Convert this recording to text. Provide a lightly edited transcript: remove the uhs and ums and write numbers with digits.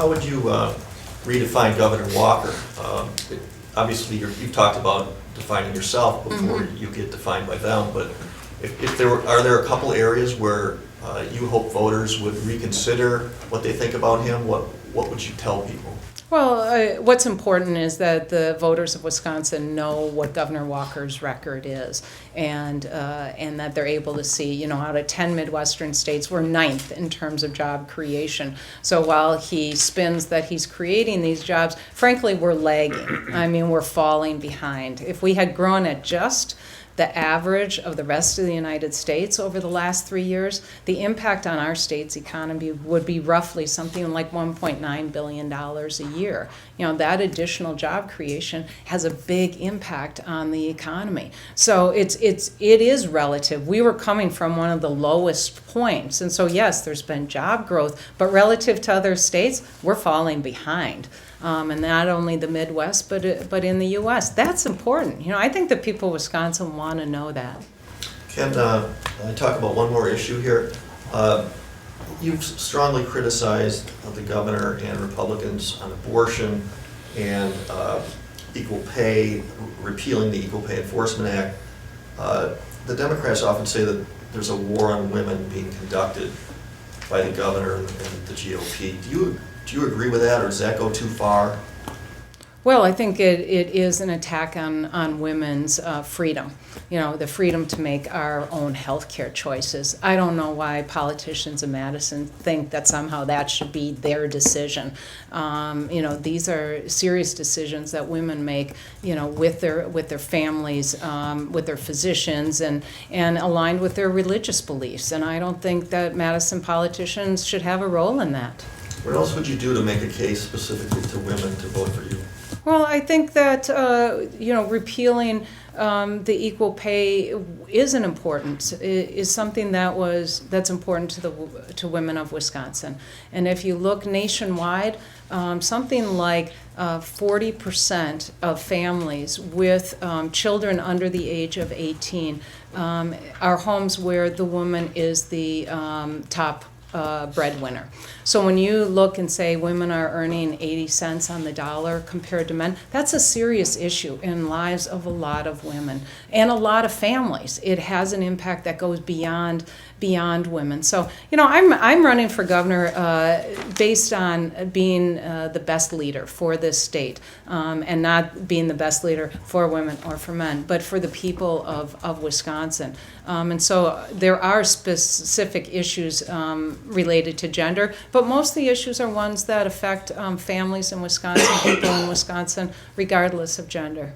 how would you redefine Governor Walker? Obviously, you've talked about defining yourself before you get defined by them, but if there were, are there a couple areas where you hope voters would reconsider what they think about him? What would you tell people? Well, what's important is that the voters of Wisconsin know what Governor Walker's record is, and that they're able to see, you know, out of 10 Midwestern states, we're ninth in terms of job creation. So while he spins that he's creating these jobs, frankly, we're lagging. I mean, we're falling behind. If we had grown at just the average of the rest of the United States over the last 3 years, the impact on our state's economy would be roughly something like $1.9 billion a year. You know, that additional job creation has a big impact on the economy. So it is relative. We were coming from one of the lowest points, and so yes, there's been job growth, but relative to other states, we're falling behind. And not only the Midwest, but in the U.S. That's important. You know, I think that people of Wisconsin want to know that. Can I talk about one more issue here? You've strongly criticized the governor and Republicans on abortion and equal pay, repealing the Equal Pay Enforcement Act. The Democrats often say that there's a war on women being conducted by the governor and the GOP. Do you agree with that, or does that go too far? Well, I think it is an attack on women's freedom, you know, the freedom to make our own health care choices. I don't know why politicians in Madison think that somehow that should be their decision. You know, these are serious decisions that women make, you know, with their families, with their physicians, and aligned with their religious beliefs. And I don't think that Madison politicians should have a role in that. What else would you do to make a case specifically to women to vote for you? Well, I think that you know, repealing the equal pay is something that's important to women of Wisconsin. And if you look nationwide, something like 40% of families with children under the age of 18 are homes where the woman is the top breadwinner. So when you look and say women are earning 80 cents on the dollar compared to men, that's a serious issue in lives of a lot of women and a lot of families. It has an impact that goes beyond women. So, you know, I'm running for governor based on being the best leader for this state, and not being the best leader for women or for men, but for the people of Wisconsin. And so there are specific issues related to gender, but most of the issues are ones that affect families in Wisconsin, people in Wisconsin, regardless of gender.